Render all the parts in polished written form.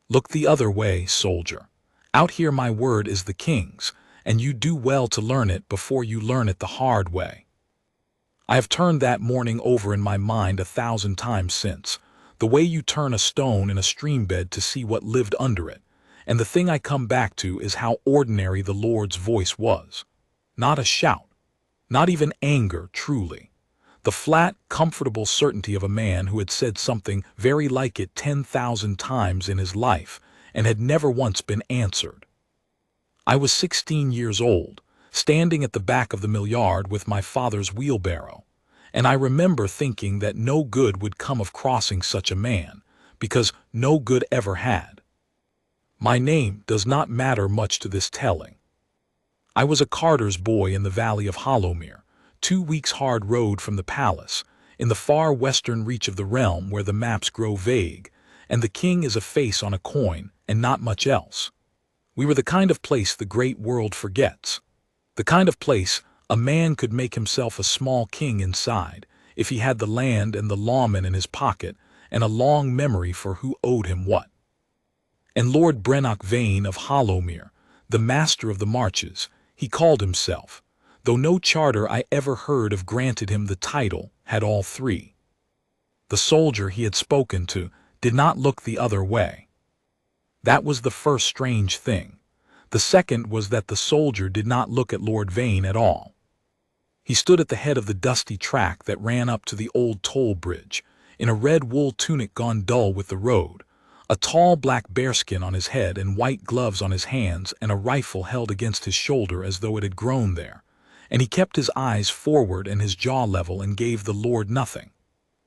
Look the other way, soldier. Out here my word is the king's, and you do well to learn it before you learn it the hard way. I have turned that morning over in my mind 1,000 times since, the way you turn a stone in a stream bed to see what lived under it, and the thing I come back to is how ordinary the Lord's voice was. Not a shout, not even anger, truly. The flat, comfortable certainty of a man who had said something very like it 10,000 times in his life and had never once been answered. I was 16 years old, standing at the back of the mill yard with my father's wheelbarrow, and I remember thinking that no good would come of crossing such a man, because no good ever had. My name does not matter much to this telling. I was a carter's boy in the valley of Hollowmere, 2 weeks' hard road from the palace, in the far western reach of the realm where the maps grow vague, and the king is a face on a coin and not much else. We were the kind of place the great world forgets. The kind of place a man could make himself a small king inside if he had the land and the lawmen in his pocket and a long memory for who owed him what. And Lord Brenock Vane of Hollowmere, the master of the marches, he called himself, though no charter I ever heard of granted him the title, had all three. The soldier he had spoken to did not look the other way. That was the first strange thing. The second was that the soldier did not look at Lord Vane at all. He stood at the head of the dusty track that ran up to the old toll bridge, in a red wool tunic gone dull with the road, a tall black bearskin on his head and white gloves on his hands and a rifle held against his shoulder as though it had grown there, and he kept his eyes forward and his jaw level and gave the Lord nothing.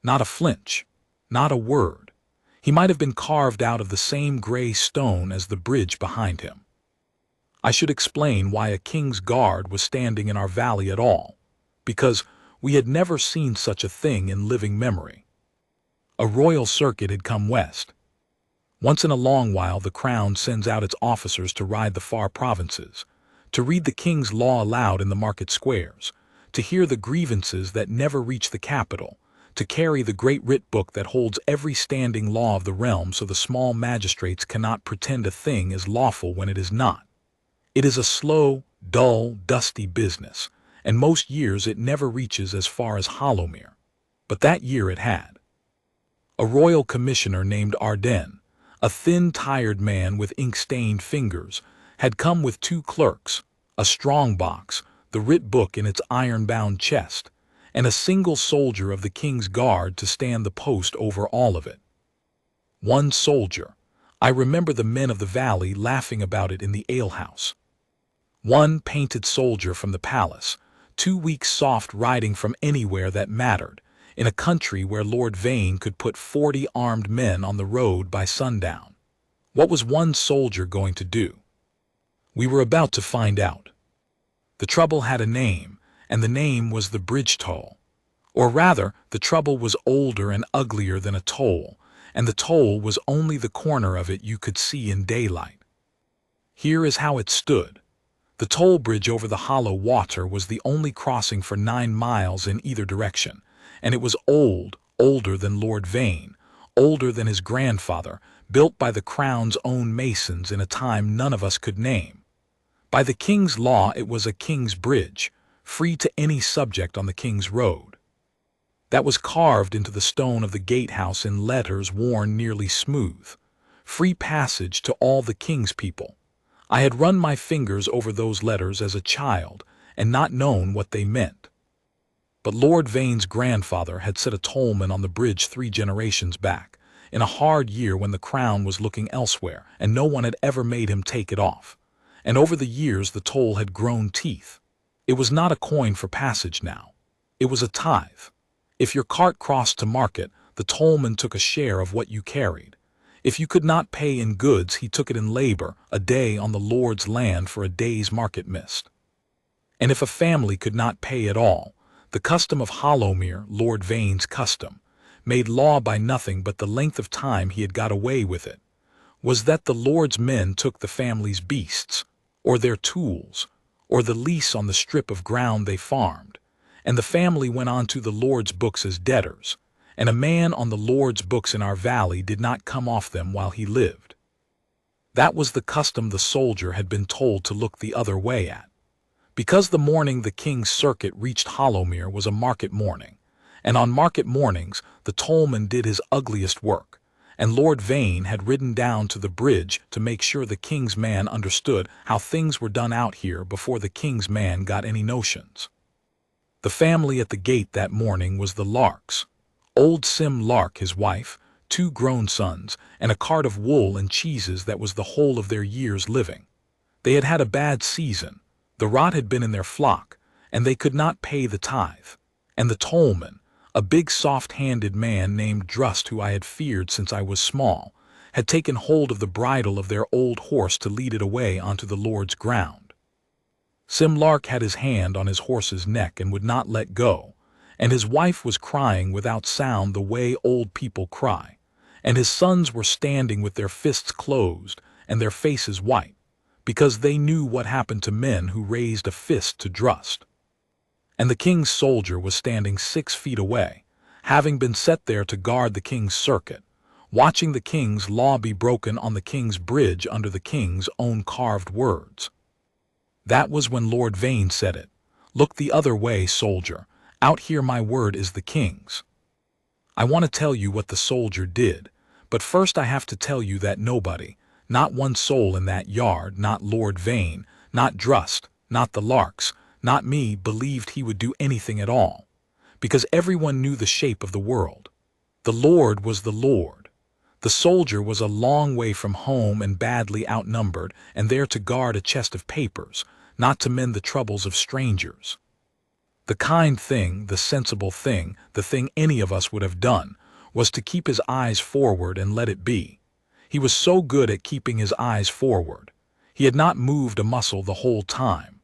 Not a flinch, not a word. He might have been carved out of the same gray stone as the bridge behind him. I should explain why a king's guard was standing in our valley at all, because we had never seen such a thing in living memory. A royal circuit had come west. Once in a long while the crown sends out its officers to ride the far provinces, to read the king's law aloud in the market squares, to hear the grievances that never reach the capital, to carry the great writ book that holds every standing law of the realm so the small magistrates cannot pretend a thing is lawful when it is not. It is a slow, dull, dusty business, and most years it never reaches as far as Hollowmere. But that year it had. A royal commissioner named Arden, a thin, tired man with ink-stained fingers, had come with 2 clerks, a strong box, the writ book in its iron-bound chest, and a single soldier of the king's guard to stand the post over all of it. One soldier. I remember the men of the valley laughing about it in the alehouse. One painted soldier from the palace, 2 weeks soft riding from anywhere that mattered, in a country where Lord Vane could put 40 armed men on the road by sundown. What was one soldier going to do? We were about to find out. The trouble had a name, and the name was the bridge toll. Or rather, the trouble was older and uglier than a toll, and the toll was only the corner of it you could see in daylight. Here is how it stood. The toll bridge over the hollow water was the only crossing for 9 miles in either direction, and it was old, older than Lord Vane, older than his grandfather, built by the crown's own masons in a time none of us could name. By the king's law it was a king's bridge, free to any subject on the king's road. That was carved into the stone of the gatehouse in letters worn nearly smooth. Free passage to all the king's people. I had run my fingers over those letters as a child and not known what they meant. But Lord Vane's grandfather had set a tollman on the bridge 3 generations back, in a hard year when the crown was looking elsewhere and no one had ever made him take it off. And over the years the toll had grown teeth. It was not a coin for passage now. It was a tithe. If your cart crossed to market, the tollman took a share of what you carried. If you could not pay in goods, he took it in labor, a day on the Lord's land for a day's market missed. And if a family could not pay at all, the custom of Hollowmere, Lord Vane's custom, made law by nothing but the length of time he had got away with it, was that the Lord's men took the family's beasts, or their tools, or the lease on the strip of ground they farmed, and the family went on to the Lord's books as debtors, and a man on the Lord's books in our valley did not come off them while he lived. That was the custom the soldier had been told to look the other way at. Because the morning the king's circuit reached Hollowmere was a market morning, and on market mornings the tollman did his ugliest work, and Lord Vane had ridden down to the bridge to make sure the king's man understood how things were done out here before the king's man got any notions. The family at the gate that morning was the Larks. Old Sim Lark, his wife, 2 grown sons, and a cart of wool and cheeses that was the whole of their year's living. They had had a bad season. The rot had been in their flock, and they could not pay the tithe. And the tollman, a big soft-handed man named Drust who I had feared since I was small, had taken hold of the bridle of their old horse to lead it away onto the Lord's ground. Sim Lark had his hand on his horse's neck and would not let go, and his wife was crying without sound the way old people cry, and his sons were standing with their fists closed and their faces white, because they knew what happened to men who raised a fist to Drust. And the king's soldier was standing 6 feet away, having been set there to guard the king's circuit, watching the king's law be broken on the king's bridge under the king's own carved words. That was when Lord Vane said it. "Look the other way, soldier. Out here my word is the king's." I want to tell you what the soldier did, but first I have to tell you that nobody, not one soul in that yard, not Lord Vane, not Drust, not the Larks, not me, believed he would do anything at all, because everyone knew the shape of the world. The Lord was the Lord. The soldier was a long way from home and badly outnumbered, and there to guard a chest of papers, not to mend the troubles of strangers. The kind thing, the sensible thing, the thing any of us would have done, was to keep his eyes forward and let it be. He was so good at keeping his eyes forward. He had not moved a muscle the whole time.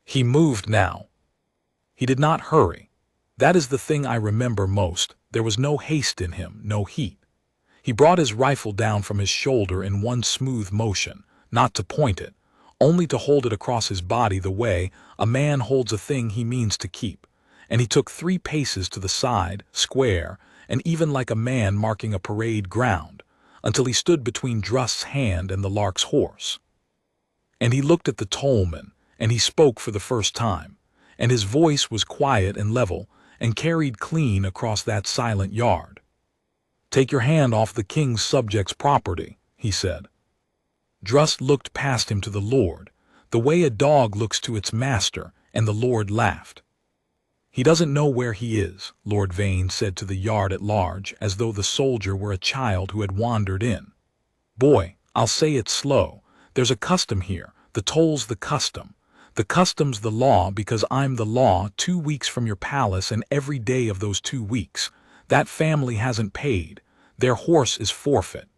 He moved now. He did not hurry. That is the thing I remember most. There was no haste in him, no heat. He brought his rifle down from his shoulder in one smooth motion, not to point it, only to hold it across his body the way a man holds a thing he means to keep, and he took 3 paces to the side, square, and even like a man marking a parade ground, until he stood between Drust's hand and the Lark's horse. And he looked at the tollman, and he spoke for the first time, and his voice was quiet and level, and carried clean across that silent yard. "Take your hand off the king's subject's property," he said. Drust looked past him to the Lord, the way a dog looks to its master, and the Lord laughed. "He doesn't know where he is," Lord Vane said to the yard at large, as though the soldier were a child who had wandered in. "Boy, I'll say it slow. There's a custom here. The toll's the custom. The custom's the law because I'm the law 2 weeks from your palace, and every day of those 2 weeks, that family hasn't paid. Their horse is forfeit.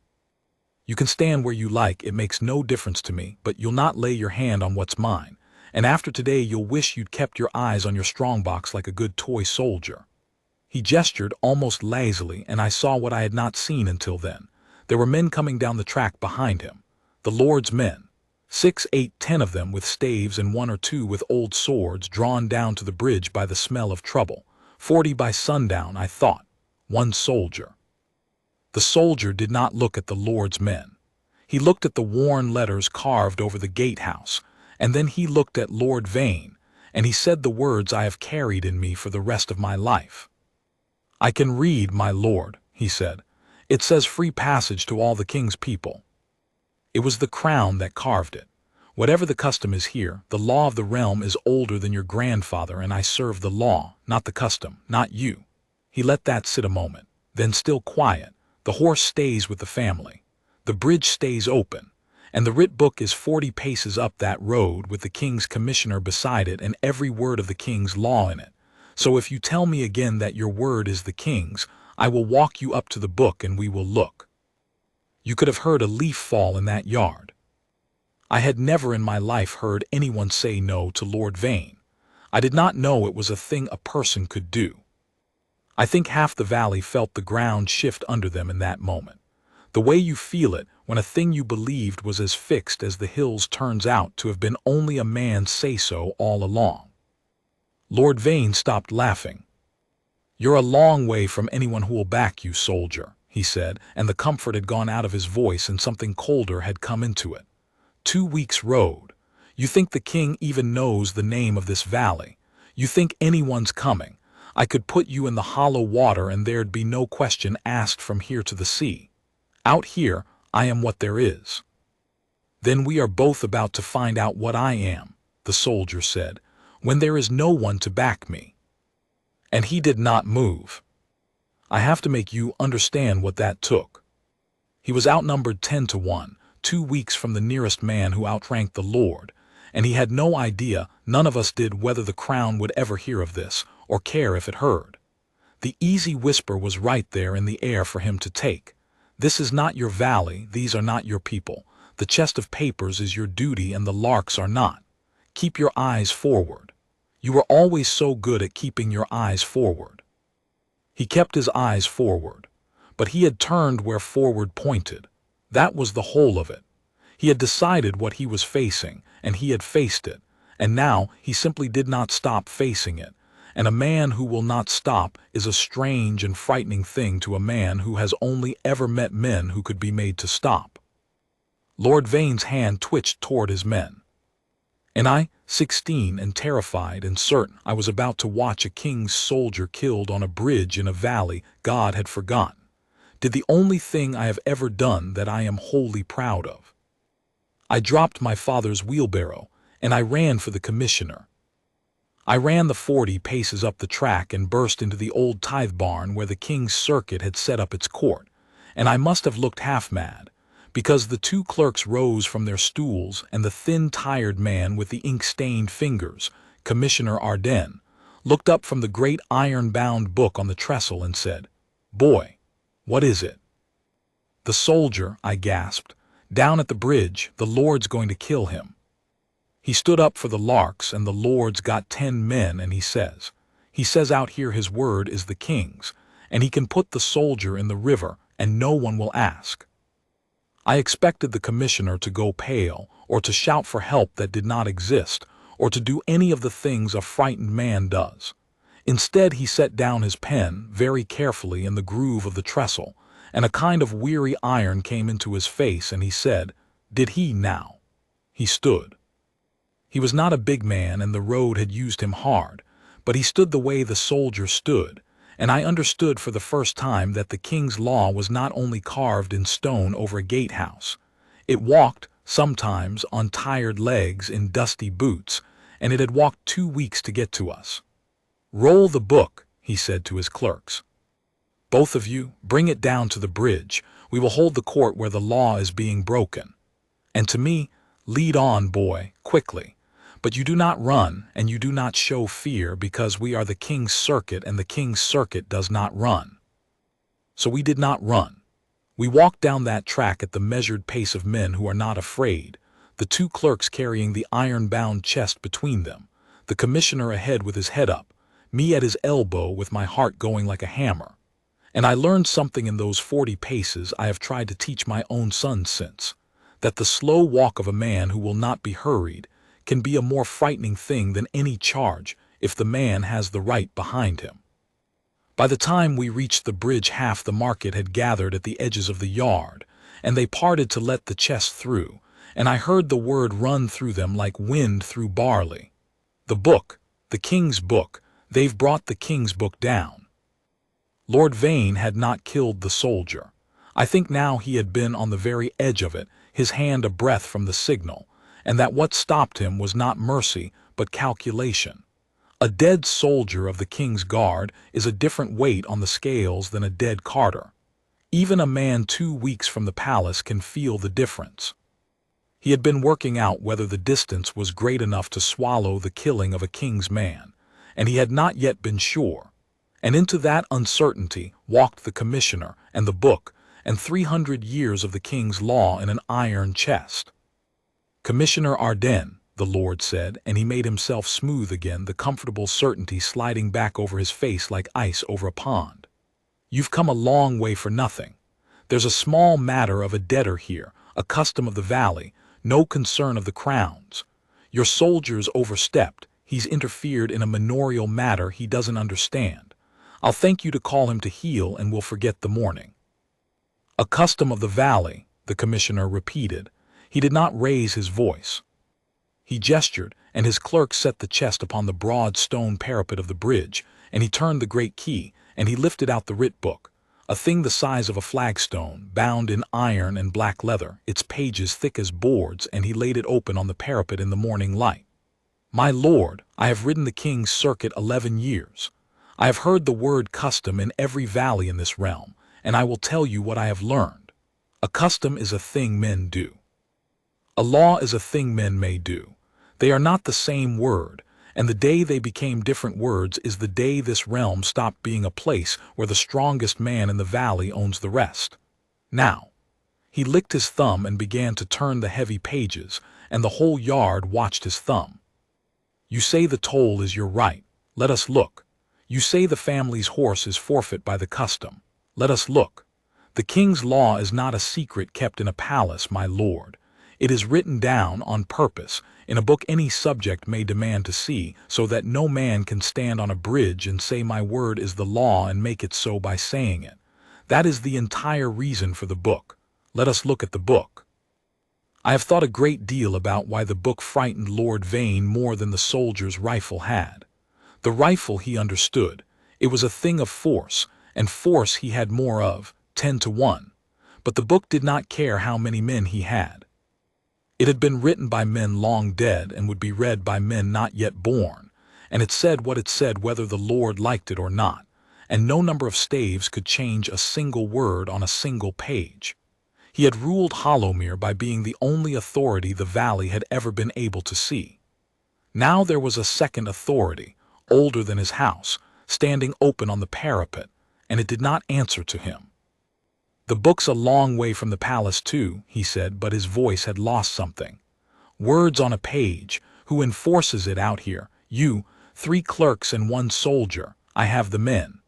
You can stand where you like, it makes no difference to me, but you'll not lay your hand on what's mine, and after today you'll wish you'd kept your eyes on your strongbox like a good toy soldier." He gestured almost lazily, and I saw what I had not seen until then. There were men coming down the track behind him. The Lord's men. 6, 8, 10 of them with staves and 1 or 2 with old swords drawn down to the bridge by the smell of trouble. 40 by sundown, I thought. 1 soldier. The soldier did not look at the Lord's men. He looked at the worn letters carved over the gatehouse, and then he looked at Lord Vane, and he said the words I have carried in me for the rest of my life. "I can read, my lord," he said. "It says free passage to all the king's people." It was the crown that carved it. Whatever the custom is here, the law of the realm is older than your grandfather, and I serve the law, not the custom, not you. He let that sit a moment, then still quiet. The horse stays with the family. The bridge stays open, and the writ book is 40 paces up that road with the king's commissioner beside it and every word of the king's law in it. So if you tell me again that your word is the king's, I will walk you up to the book and we will look. You could have heard a leaf fall in that yard. I had never in my life heard anyone say no to Lord Vane. I did not know it was a thing a person could do. I think half the valley felt the ground shift under them in that moment. The way you feel it when a thing you believed was as fixed as the hills turns out to have been only a man's say-so all along. Lord Vane stopped laughing. "You're a long way from anyone who will back you, soldier," he said, and the comfort had gone out of his voice and something colder had come into it. 2 weeks' road. You think the king even knows the name of this valley? You think anyone's coming? I could put you in the hollow water and there'd be no question asked from here to the sea. Out here, I am what there is. Then we are both about to find out what I am, the soldier said, when there is no one to back me. And he did not move. I have to make you understand what that took. He was outnumbered 10-1, 2 weeks from the nearest man who outranked the Lord, and he had no idea, none of us did, whether the crown would ever hear of this, or care if it heard. The easy whisper was right there in the air for him to take. This is not your valley, these are not your people. The chest of papers is your duty and the larks are not. Keep your eyes forward. You were always so good at keeping your eyes forward. He kept his eyes forward, but he had turned where forward pointed. That was the whole of it. He had decided what he was facing, and he had faced it, and now he simply did not stop facing it. And a man who will not stop is a strange and frightening thing to a man who has only ever met men who could be made to stop. Lord Vane's hand twitched toward his men. And I, 16 and terrified and certain I was about to watch a king's soldier killed on a bridge in a valley God had forgotten, did the only thing I have ever done that I am wholly proud of. I dropped my father's wheelbarrow, and I ran for the commissioner. I ran the 40 paces up the track and burst into the old tithe barn where the king's circuit had set up its court, and I must have looked half mad, because the 2 clerks rose from their stools and the thin, tired man with the ink-stained fingers, Commissioner Arden, looked up from the great iron-bound book on the trestle and said, "Boy, what is it?" "The soldier," I gasped, "down at the bridge, the Lord's going to kill him. He stood up for the larks, and the Lord's got 10 men, and he says out here his word is the king's, and he can put the soldier in the river, and no one will ask." I expected the commissioner to go pale, or to shout for help that did not exist, or to do any of the things a frightened man does. Instead, he set down his pen very carefully in the groove of the trestle, and a kind of weary iron came into his face, and he said, "Did he now?" He stood. He was not a big man, and the road had used him hard, but he stood the way the soldier stood, and I understood for the first time that the king's law was not only carved in stone over a gatehouse. It walked, sometimes, on tired legs in dusty boots, and it had walked 2 weeks to get to us. "Roll the book," he said to his clerks. "Both of you, bring it down to the bridge. We will hold the court where the law is being broken. And to me, lead on, boy, quickly. But you do not run, and you do not show fear, because we are the king's circuit, and the king's circuit does not run." So we did not run. We walked down that track at the measured pace of men who are not afraid, the 2 clerks carrying the iron-bound chest between them, the commissioner ahead with his head up, me at his elbow with my heart going like a hammer. And I learned something in those 40 paces I have tried to teach my own sons since, that the slow walk of a man who will not be hurried can be a more frightening thing than any charge if the man has the right behind him. By the time we reached the bridge, half the market had gathered at the edges of the yard, and they parted to let the chest through, and I heard the word run through them like wind through barley. "The book, the king's book, they've brought the king's book down." Lord Vane had not killed the soldier. I think now he had been on the very edge of it, his hand a breath from the signal, and that what stopped him was not mercy, but calculation. A dead soldier of the KingsGuard is a different weight on the scales than a dead carter. Even a man 2 weeks from the palace can feel the difference. He had been working out whether the distance was great enough to swallow the killing of a king's man, and he had not yet been sure. And into that uncertainty walked the commissioner and the book, and 300 years of the king's law in an iron chest. "Commissioner Arden," the Lord said, and he made himself smooth again, the comfortable certainty sliding back over his face like ice over a pond. "You've come a long way for nothing. There's a small matter of a debtor here, a custom of the valley, no concern of the crown's. Your soldier's overstepped, he's interfered in a manorial matter he doesn't understand. I'll thank you to call him to heel, and we'll forget the morning." A custom of the valley, the commissioner repeated. He did not raise his voice. He gestured, and his clerk set the chest upon the broad stone parapet of the bridge, and he turned the great key, and he lifted out the writ book, a thing the size of a flagstone, bound in iron and black leather, its pages thick as boards, and he laid it open on the parapet in the morning light. My lord, I have ridden the king's circuit 11 years. I have heard the word custom in every valley in this realm, and I will tell you what I have learned. A custom is a thing men do. A law is a thing men may do. They are not the same word, and the day they became different words is the day this realm stopped being a place where the strongest man in the valley owns the rest. Now, he licked his thumb and began to turn the heavy pages, and the whole yard watched his thumb. You say the toll is your right. Let us look. You say the family's horse is forfeit by the custom. Let us look. The king's law is not a secret kept in a palace, my lord. It is written down on purpose in a book any subject may demand to see, so that no man can stand on a bridge and say my word is the law and make it so by saying it. That is the entire reason for the book. Let us look at the book. I have thought a great deal about why the book frightened Lord Vane more than the soldier's rifle had. The rifle he understood. It was a thing of force, and force he had more of, 10 to 1. But the book did not care how many men he had. It had been written by men long dead and would be read by men not yet born, and it said what it said whether the Lord liked it or not, and no number of staves could change a single word on a single page. He had ruled Hollowmere by being the only authority the valley had ever been able to see. Now there was a second authority, older than his house, standing open on the parapet, and it did not answer to him. The book's a long way from the palace too, he said, but his voice had lost something. Words on a page. Who enforces it out here? You, 3 clerks and 1 soldier. I have the men.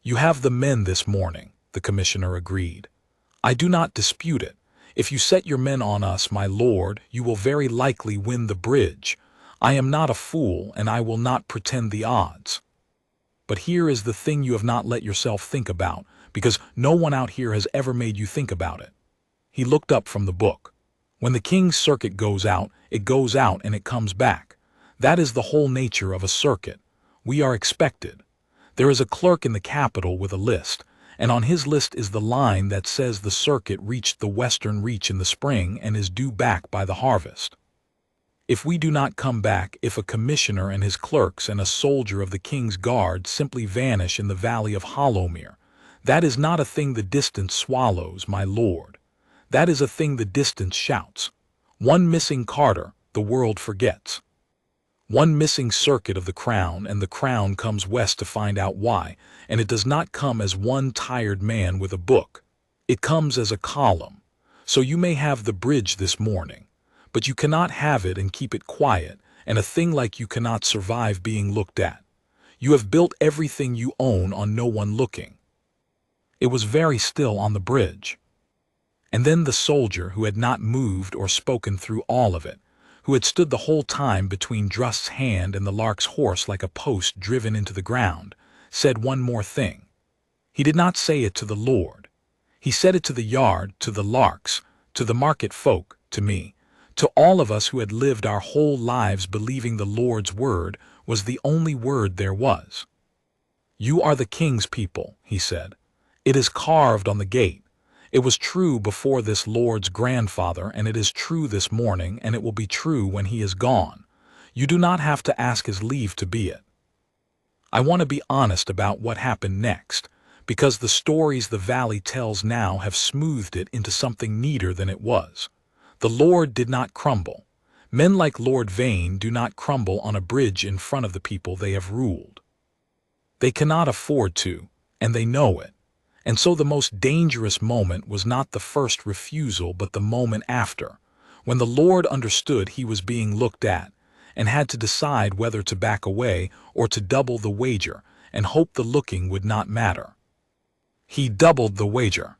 You have the men this morning, the commissioner agreed. I do not dispute it. If you set your men on us, my lord, you will very likely win the bridge. I am not a fool, and I will not pretend the odds. But here is the thing you have not let yourself think about, because no one out here has ever made you think about it. He looked up from the book. When the king's circuit goes out, it goes out and it comes back. That is the whole nature of a circuit. We are expected. There is a clerk in the capital with a list, and on his list is the line that says the circuit reached the western reach in the spring and is due back by the harvest. If we do not come back, if a commissioner and his clerks and a soldier of the King's Guard simply vanish in the valley of Hollowmere, that is not a thing the distance swallows, my lord. That is a thing the distance shouts. One missing Carter, the world forgets. One missing circuit of the crown, and the crown comes west to find out why, and it does not come as one tired man with a book. It comes as a column. So you may have the bridge this morning, but you cannot have it and keep it quiet, and a thing like you cannot survive being looked at. You have built everything you own on no one looking. It was very still on the bridge. And then the soldier, who had not moved or spoken through all of it, who had stood the whole time between Drust's hand and the lark's horse like a post driven into the ground, said one more thing. He did not say it to the Lord. He said it to the yard, to the larks, to the market folk, to me, to all of us who had lived our whole lives believing the Lord's word was the only word there was. You are the king's people, he said. It is carved on the gate. It was true before this Lord's grandfather, and it is true this morning, and it will be true when he is gone. You do not have to ask his leave to be it. I want to be honest about what happened next, because the stories the valley tells now have smoothed it into something neater than it was. The Lord did not crumble. Men like Lord Vane do not crumble on a bridge in front of the people they have ruled. They cannot afford to, and they know it. And so the most dangerous moment was not the first refusal but the moment after, when the Lord understood he was being looked at, and had to decide whether to back away or to double the wager and hope the looking would not matter. He doubled the wager.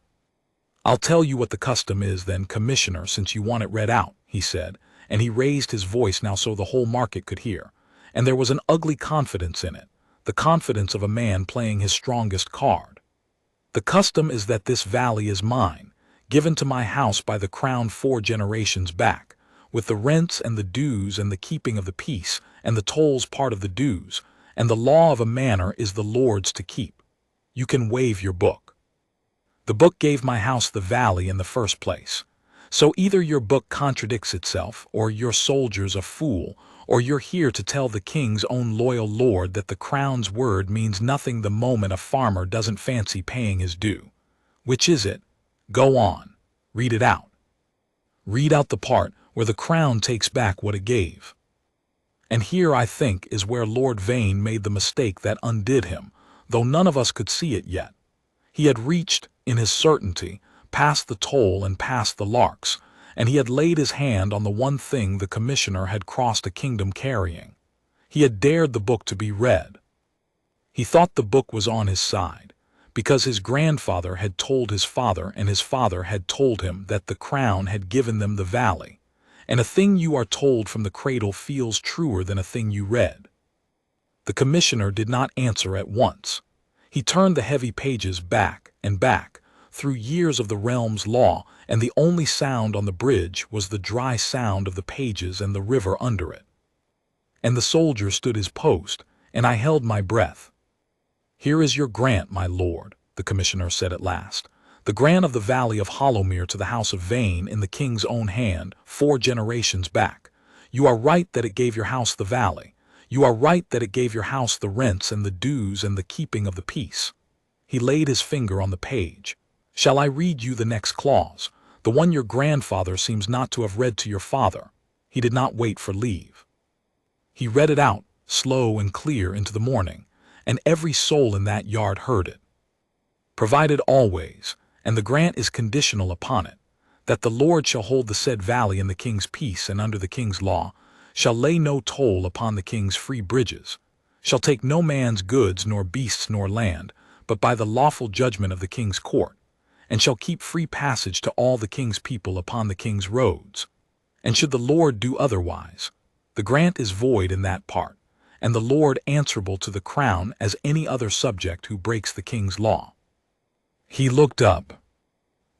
I'll tell you what the custom is then, Commissioner, since you want it read out, he said, and he raised his voice now so the whole market could hear, and there was an ugly confidence in it, the confidence of a man playing his strongest card. The custom is that this valley is mine, given to my house by the crown 4 generations back, with the rents and the dues and the keeping of the peace, and the tolls part of the dues, and the law of a manor is the Lord's to keep. You can waive your book. The book gave my house the valley in the first place. So either your book contradicts itself, or your soldier's a fool, or you're here to tell the king's own loyal lord that the crown's word means nothing the moment a farmer doesn't fancy paying his due. Which is it? Go on. Read it out. Read out the part where the crown takes back what it gave. And here, I think, is where Lord Vane made the mistake that undid him, though none of us could see it yet. He had reached, in his certainty, past the toll and past the larks, and he had laid his hand on the one thing the commissioner had crossed a kingdom carrying. He had dared the book to be read. He thought the book was on his side, because his grandfather had told his father and his father had told him that the crown had given them the valley, and a thing you are told from the cradle feels truer than a thing you read. The commissioner did not answer at once. He turned the heavy pages back and back, through years of the realm's law, and the only sound on the bridge was the dry sound of the pages and the river under it. And the soldier stood his post, and I held my breath. "Here is your grant, my lord," the commissioner said at last, "the grant of the valley of Hollowmere to the house of Vane in the king's own hand, 4 generations back. You are right that it gave your house the valley. You are right that it gave your house the rents and the dues and the keeping of the peace." He laid his finger on the page. "Shall I read you the next clause, the one your grandfather seems not to have read to your father?" He did not wait for leave. He read it out, slow and clear, into the morning, and every soul in that yard heard it. "Provided always, and the grant is conditional upon it, that the Lord shall hold the said valley in the king's peace and under the king's law, shall lay no toll upon the king's free bridges, shall take no man's goods nor beasts nor land, but by the lawful judgment of the king's court, and shall keep free passage to all the king's people upon the king's roads. And should the Lord do otherwise, the grant is void in that part, and the Lord answerable to the crown as any other subject who breaks the king's law." He looked up.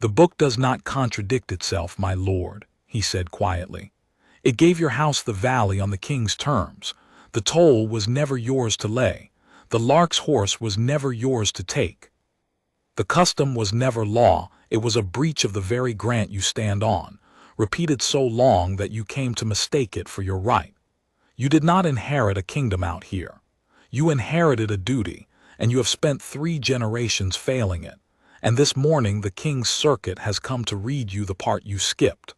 "The book does not contradict itself, my lord," he said quietly. "It gave your house the valley on the king's terms. The toll was never yours to lay. The lark's horse was never yours to take. The custom was never law. It was a breach of the very grant you stand on, repeated so long that you came to mistake it for your right. You did not inherit a kingdom out here. You inherited a duty, and you have spent 3 generations failing it, and this morning the king's circuit has come to read you the part you skipped."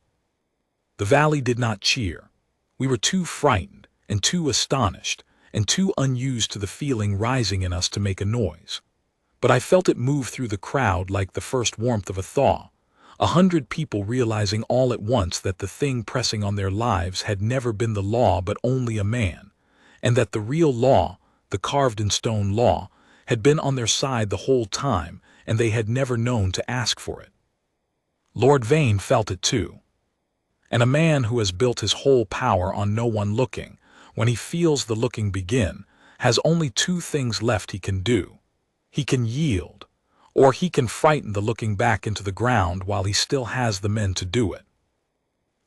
The valley did not cheer. We were too frightened, and too astonished, and too unused to the feeling rising in us to make a noise. But I felt it move through the crowd like the first warmth of a thaw, 100 people realizing all at once that the thing pressing on their lives had never been the law but only a man, and that the real law, the carved-in-stone law, had been on their side the whole time, and they had never known to ask for it. Lord Vane felt it too. And a man who has built his whole power on no one looking, when he feels the looking begin, has only 2 things left he can do. He can yield, or he can frighten the looking back into the ground while he still has the men to do it.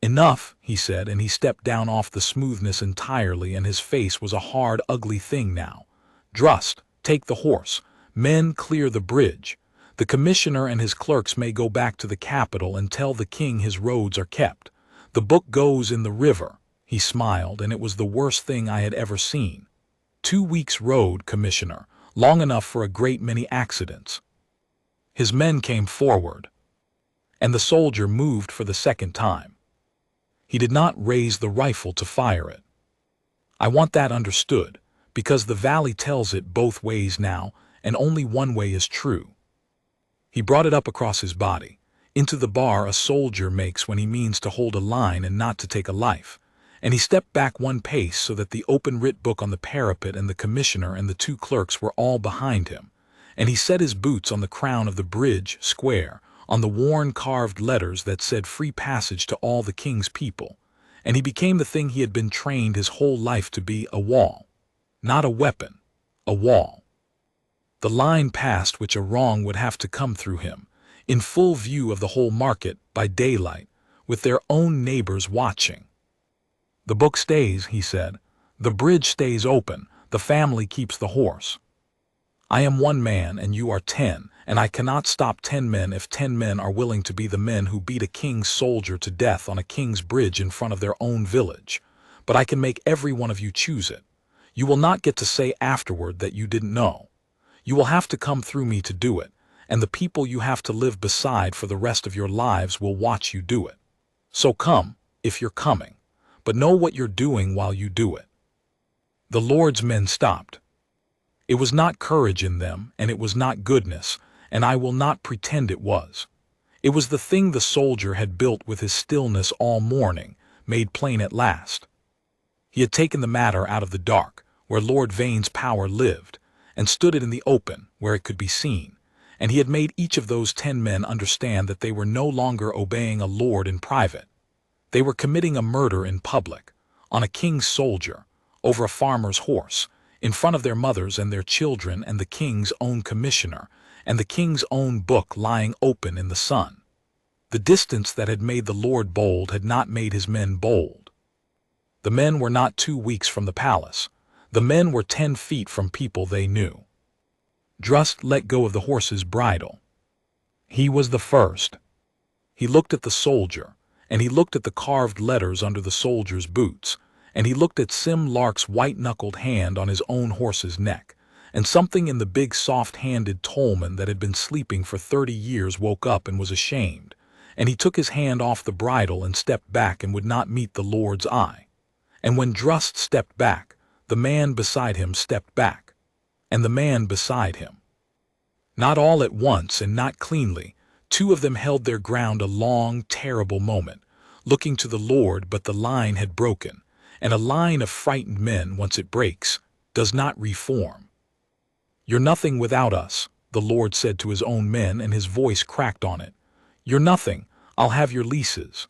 "Enough," he said, and he stepped down off the smoothness entirely, and his face was a hard, ugly thing now. "Drust, take the horse. Men, clear the bridge. The commissioner and his clerks may go back to the capital and tell the king his roads are kept. The book goes in the river." He smiled, and it was the worst thing I had ever seen. 2 weeks' road, Commissioner, long enough for a great many accidents. His men came forward, and the soldier moved for the second time. He did not raise the rifle to fire it. I want that understood, because the valley tells it both ways now, and only one way is true. He brought it up across his body, into the bar a soldier makes when he means to hold a line and not to take a life, and he stepped back 1 pace so that the open writ book on the parapet and the commissioner and the 2 clerks were all behind him, and he set his boots on the crown of the bridge square, on the worn carved letters that said free passage to all the king's people, and he became the thing he had been trained his whole life to be, a wall. Not a weapon, a wall. The line past which a wrong would have to come through him, in full view of the whole market, by daylight, with their own neighbors watching. "The book stays," he said. "The bridge stays open. The family keeps the horse. I am one man and you are 10, and I cannot stop 10 men if 10 men are willing to be the men who beat a king's soldier to death on a king's bridge in front of their own village. But I can make every one of you choose it. You will not get to say afterward that you didn't know. You will have to come through me to do it, and the people you have to live beside for the rest of your lives will watch you do it. So come, if you're coming, but know what you're doing while you do it." The Lord's men stopped. It was not courage in them, and it was not goodness, and I will not pretend it was. It was the thing the soldier had built with his stillness all morning, made plain at last. He had taken the matter out of the dark, where Lord Vane's power lived, and stood it in the open, where it could be seen, and he had made each of those 10 men understand that they were no longer obeying a lord in private. They were committing a murder in public, on a king's soldier, over a farmer's horse, in front of their mothers and their children and the king's own commissioner, and the king's own book lying open in the sun. The distance that had made the Lord bold had not made his men bold. The men were not 2 weeks from the palace. The men were 10 feet from people they knew. Drust let go of the horse's bridle. He was the first. He looked at the soldier, and he looked at the carved letters under the soldier's boots, and he looked at Sim Lark's white-knuckled hand on his own horse's neck, and something in the big soft-handed tollman that had been sleeping for 30 years woke up and was ashamed, and he took his hand off the bridle and stepped back and would not meet the Lord's eye. And when Drust stepped back, the man beside him stepped back, and the man beside him. Not all at once and not cleanly, 2 of them held their ground a long, terrible moment, looking to the Lord, but the line had broken, and a line of frightened men, once it breaks, does not reform. "You're nothing without us," the Lord said to his own men, and his voice cracked on it. "You're nothing. I'll have your leases.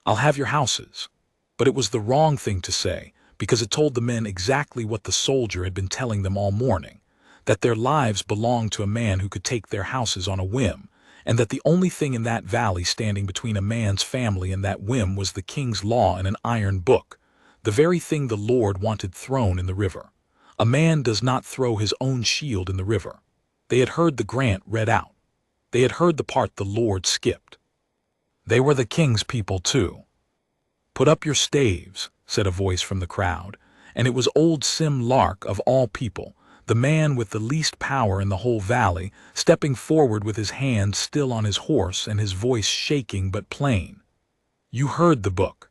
I'll have your houses." But it was the wrong thing to say, because it told the men exactly what the soldier had been telling them all morning, that their lives belonged to a man who could take their houses on a whim, and that the only thing in that valley standing between a man's family and that whim was the king's law and an iron book, the very thing the Lord wanted thrown in the river. A man does not throw his own shield in the river. They had heard the grant read out. They had heard the part the Lord skipped. They were the king's people too. "Put up your staves," said a voice from the crowd, and it was old Sim Lark, of all people, the man with the least power in the whole valley, stepping forward with his hand still on his horse and his voice shaking but plain. "You heard the book.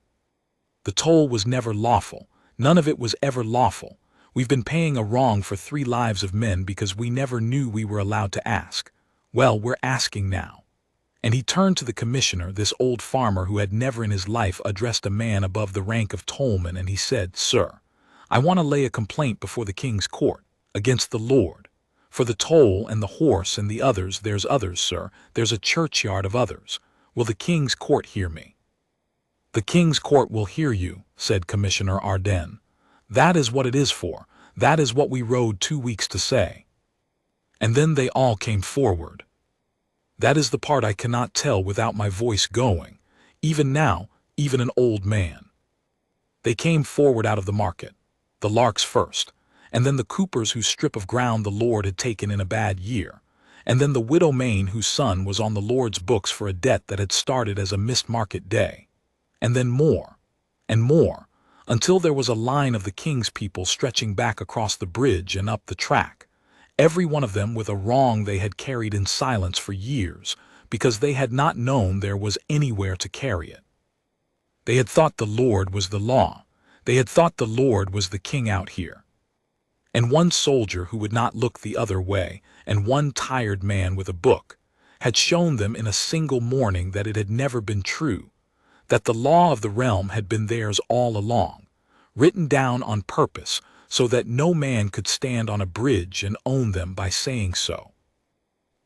The toll was never lawful. None of it was ever lawful. We've been paying a wrong for 3 lives of men because we never knew we were allowed to ask. Well, we're asking now." And he turned to the commissioner, this old farmer who had never in his life addressed a man above the rank of tollman, and he said, "Sir, I want to lay a complaint before the king's court, against the Lord. For the toll and the horse and the others, there's others, sir, there's a churchyard of others. Will the king's court hear me?" "The king's court will hear you," said Commissioner Arden. "That is what it is for. That is what we rode 2 weeks to say." And then they all came forward. That is the part I cannot tell without my voice going, even now, even an old man. They came forward out of the market, the Larks first, and then the coopers whose strip of ground the Lord had taken in a bad year, and then the widow Main whose son was on the Lord's books for a debt that had started as a missed market day, and then more, and more, until there was a line of the king's people stretching back across the bridge and up the track, every one of them with a wrong they had carried in silence for years, because they had not known there was anywhere to carry it. They had thought the Lord was the law. They had thought the Lord was the king out here. And one soldier who would not look the other way, and one tired man with a book, had shown them in a single morning that it had never been true, that the law of the realm had been theirs all along, written down on purpose so that no man could stand on a bridge and own them by saying so.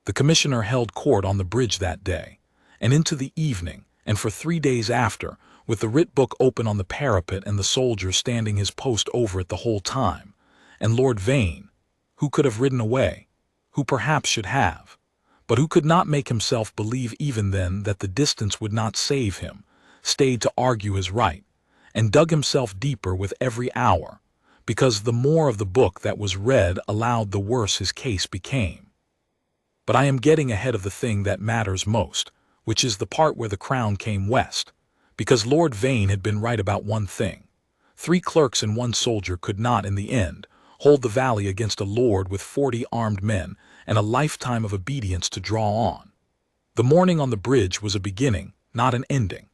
The commissioner held court on the bridge that day, and into the evening, and for 3 days after, with the writ book open on the parapet and the soldier standing his post over it the whole time, and Lord Vane, who could have ridden away, who perhaps should have, but who could not make himself believe even then that the distance would not save him, stayed to argue his right, and dug himself deeper with every hour, because the more of the book that was read aloud the worse his case became. But I am getting ahead of the thing that matters most, which is the part where the crown came west, because Lord Vane had been right about one thing. 3 clerks and 1 soldier could not, in the end, hold the valley against a lord with 40 armed men and a lifetime of obedience to draw on. The morning on the bridge was a beginning, not an ending.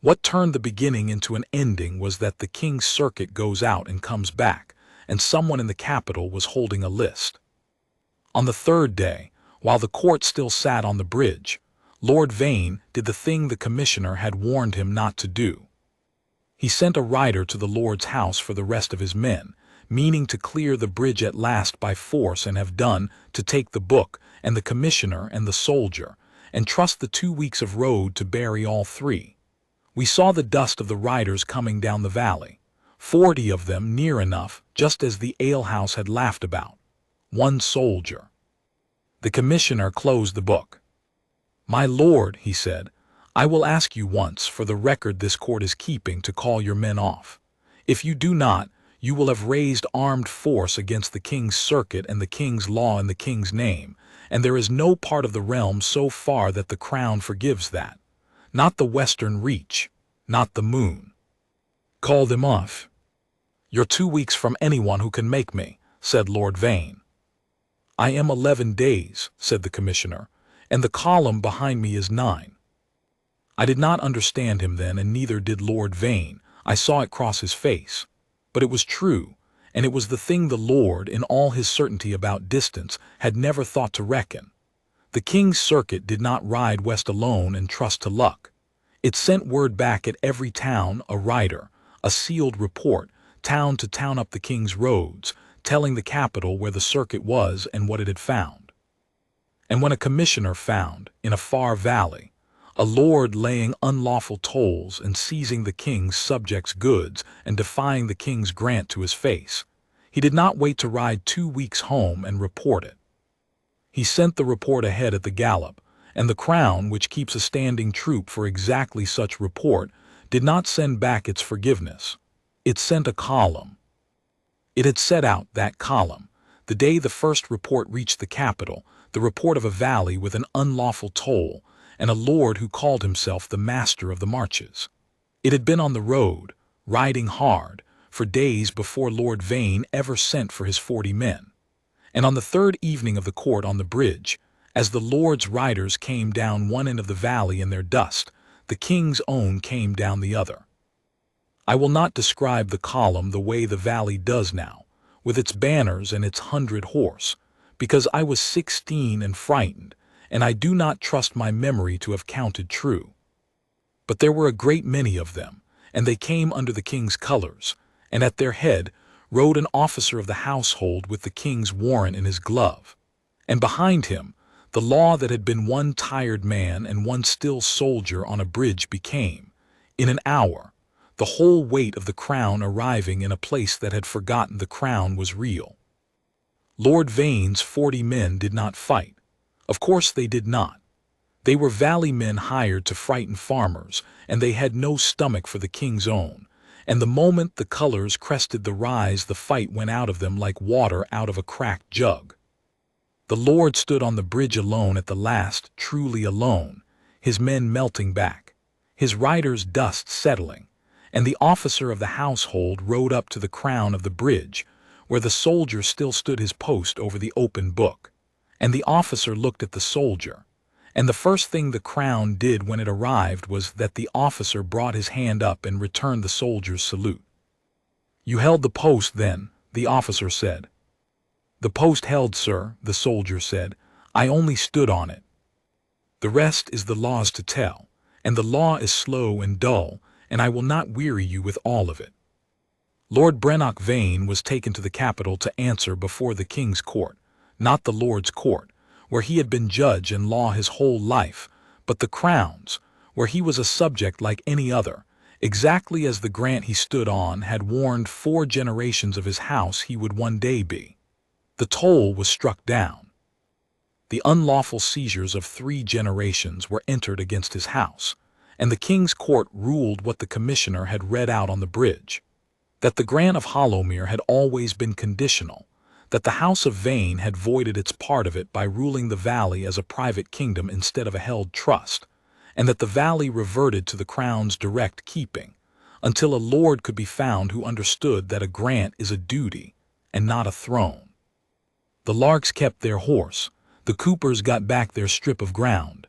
What turned the beginning into an ending was that the king's circuit goes out and comes back, and someone in the capital was holding a list. On the 3rd day, while the court still sat on the bridge, Lord Vane did the thing the commissioner had warned him not to do. He sent a rider to the Lord's house for the rest of his men, meaning to clear the bridge at last by force and have done, to take the book and the commissioner and the soldier, and trust the 2 weeks of road to bury all 3. We saw the dust of the riders coming down the valley, 40 of them near enough, just as the alehouse had laughed about. 1 soldier. The commissioner closed the book. "My lord," he said, "I will ask you once, for the record this court is keeping, to call your men off. If you do not, you will have raised armed force against the king's circuit and the king's law in the king's name, and there is no part of the realm so far that the crown forgives that. Not the western reach, not the moon. Call them off." "You're 2 weeks from anyone who can make me," said Lord Vane. "I am 11 days," said the commissioner, "and the column behind me is 9. I did not understand him then, and neither did Lord Vane. I saw it cross his face. But it was true, and it was the thing the Lord, in all his certainty about distance, had never thought to reckon. The king's circuit did not ride west alone and trust to luck. It sent word back at every town, a rider, a sealed report, town to town up the king's roads, telling the capital where the circuit was and what it had found. And when a commissioner found, in a far valley, a lord laying unlawful tolls and seizing the king's subjects' goods and defying the king's grant to his face, he did not wait to ride 2 weeks home and report it. He sent the report ahead at the gallop, and the crown, which keeps a standing troop for exactly such report, did not send back its forgiveness. It sent a column. It had set out, that column, the day the first report reached the capital, the report of a valley with an unlawful toll, and a lord who called himself the master of the marches. It had been on the road, riding hard, for days before Lord Vane ever sent for his 40 men. And on the 3rd evening of the court on the bridge, as the lord's riders came down one end of the valley in their dust, the king's own came down the other. I will not describe the column the way the valley does now, with its banners and its 100 horse, because I was 16 and frightened, and I do not trust my memory to have counted true. But there were a great many of them, and they came under the king's colors, and at their head rode an officer of the household with the king's warrant in his glove. And behind him, the law that had been 1 tired man and 1 still soldier on a bridge became, in an hour, the whole weight of the crown arriving in a place that had forgotten the crown was real. Lord Vane's 40 men did not fight. Of course they did not. They were valley men hired to frighten farmers, and they had no stomach for the king's own, and the moment the colors crested the rise the fight went out of them like water out of a cracked jug. The Lord stood on the bridge alone at the last, truly alone, his men melting back, his riders' dust settling, and the officer of the household rode up to the crown of the bridge, where the soldier still stood his post over the open book. And the officer looked at the soldier, and the first thing the crown did when it arrived was that the officer brought his hand up and returned the soldier's salute. "You held the post, then?" the officer said. "The post held, sir," the soldier said. "I only stood on it. The rest is the law's to tell, and the law is slow and dull, and I will not weary you with all of it." Lord Brenock Vane was taken to the capital to answer before the king's court, not the Lord's court, where he had been judge and law his whole life, but the crown's, where he was a subject like any other, exactly as the grant he stood on had warned 4 generations of his house he would one day be. The toll was struck down. The unlawful seizures of 3 generations were entered against his house, and the king's court ruled what the commissioner had read out on the bridge, that the grant of Hollowmere had always been conditional, that the House of Vane had voided its part of it by ruling the valley as a private kingdom instead of a held trust, and that the valley reverted to the crown's direct keeping, until a lord could be found who understood that a grant is a duty and not a throne. The Larks kept their horse, the Coopers got back their strip of ground.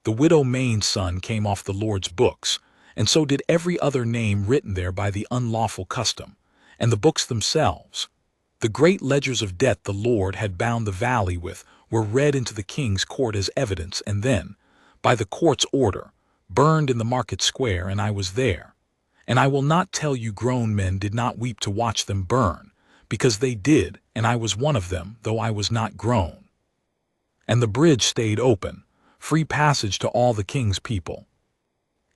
The widow Maine's son came off the Lord's books, and so did every other name written there by the unlawful custom, and the books themselves. The great ledgers of debt the Lord had bound the valley with were read into the king's court as evidence, and then, by the court's order, burned in the market square, and I was there. And I will not tell you grown men did not weep to watch them burn, because they did, and I was one of them, though I was not grown. And the bridge stayed open, free passage to all the king's people.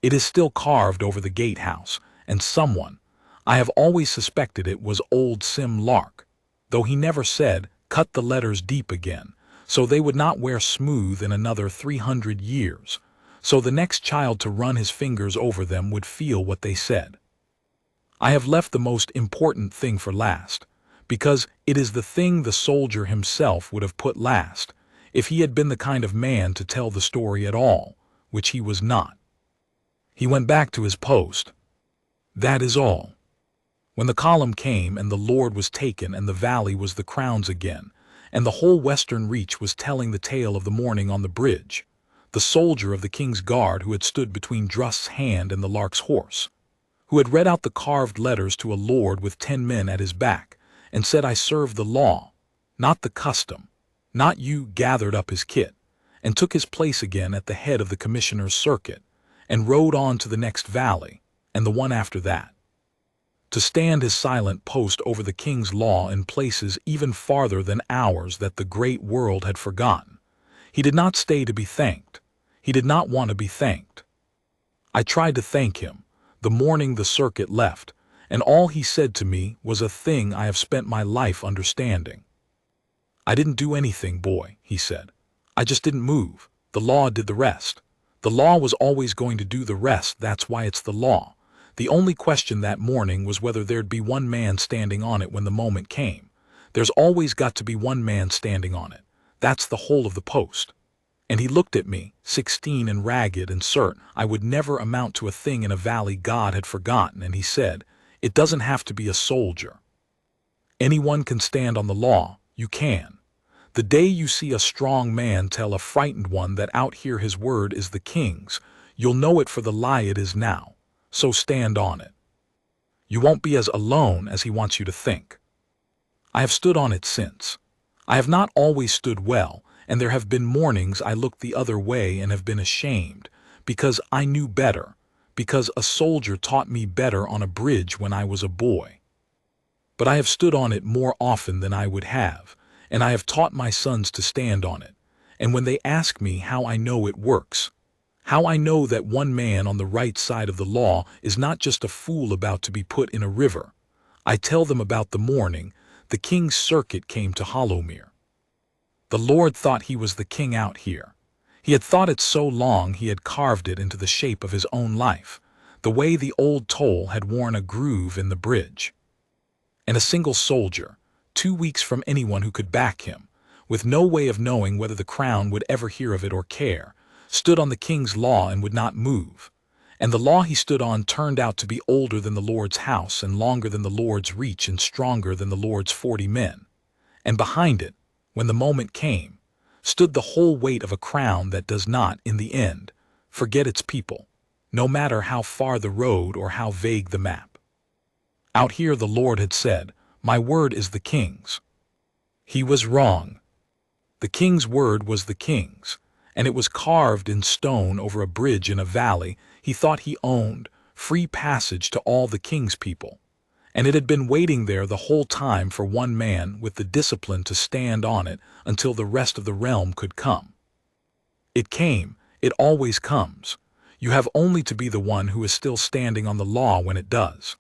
It is still carved over the gatehouse, and someone, I have always suspected it was old Sim Lark, though he never said, cut the letters deep again, so they would not wear smooth in another 300 years, so the next child to run his fingers over them would feel what they said. I have left the most important thing for last, because it is the thing the soldier himself would have put last, if he had been the kind of man to tell the story at all, which he was not. He went back to his post. That is all. When the column came and the Lord was taken and the valley was the crown's again, and the whole western reach was telling the tale of the morning on the bridge, the soldier of the king's guard who had stood between Drust's hand and the Lark's horse, who had read out the carved letters to a lord with 10 men at his back, and said, I serve the law, not the custom, not you, gathered up his kit, and took his place again at the head of the commissioner's circuit, and rode on to the next valley, and the one after that, to stand his silent post over the king's law in places even farther than ours that the great world had forgotten. He did not stay to be thanked. He did not want to be thanked. I tried to thank him the morning the circuit left, and all he said to me was a thing I have spent my life understanding. I didn't do anything, boy, he said. I just didn't move. The law did the rest. The law was always going to do the rest, that's why it's the law. The only question that morning was whether there'd be one man standing on it when the moment came. There's always got to be one man standing on it. That's the whole of the post. And he looked at me, 16 and ragged and certain I would never amount to a thing in a valley God had forgotten, and he said, it doesn't have to be a soldier. Anyone can stand on the law, you can. The day you see a strong man tell a frightened one that out here his word is the king's, you'll know it for the lie it is now. So stand on it. You won't be as alone as he wants you to think. I have stood on it since. I have not always stood well, and there have been mornings I looked the other way and have been ashamed, because I knew better, because a soldier taught me better on a bridge when I was a boy. But I have stood on it more often than I would have, and I have taught my sons to stand on it, and when they ask me how I know it works, how I know that one man on the right side of the law is not just a fool about to be put in a river, I tell them about the morning the king's circuit came to Hollowmere. The Lord thought he was the king out here. He had thought it so long he had carved it into the shape of his own life, the way the old toll had worn a groove in the bridge. And a single soldier, 2 weeks from anyone who could back him, with no way of knowing whether the crown would ever hear of it or care, stood on the king's law and would not move. And the law he stood on turned out to be older than the Lord's house and longer than the Lord's reach and stronger than the Lord's 40 men. And behind it, when the moment came, stood the whole weight of a crown that does not, in the end, forget its people, no matter how far the road or how vague the map. Out here the Lord had said, my word is the king's. He was wrong. The king's word was the king's, and it was carved in stone over a bridge in a valley he thought he owned, free passage to all the king's people, and it had been waiting there the whole time for one man with the discipline to stand on it until the rest of the realm could come. It came, it always comes. You have only to be the one who is still standing on the law when it does.